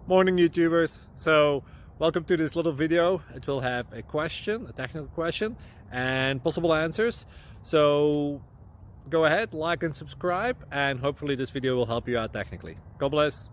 Morning YouTubers. So welcome to this little video. It will have a question, a technical question, and possible answers. So go ahead, like and subscribe, and hopefully this video will help you out technically. God bless.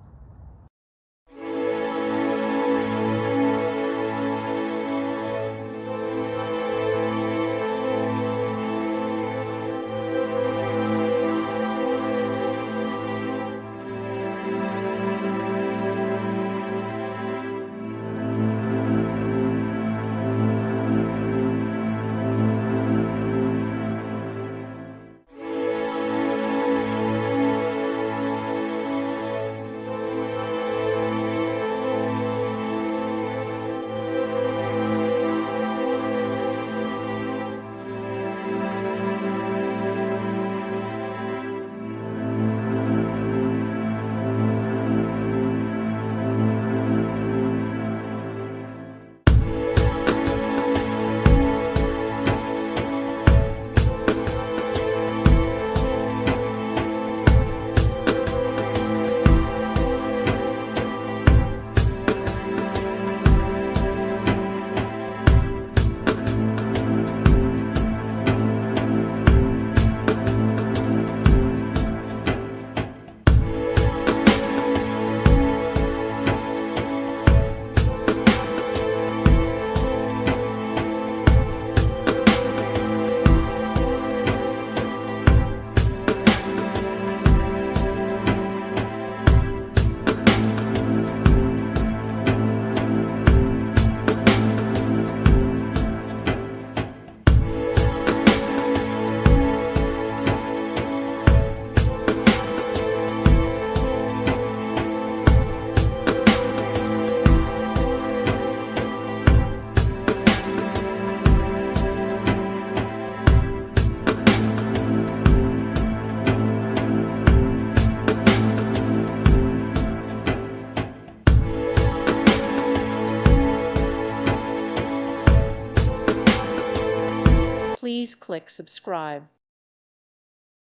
Please click subscribe.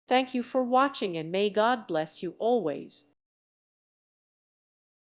Thank you for watching and may God bless you always.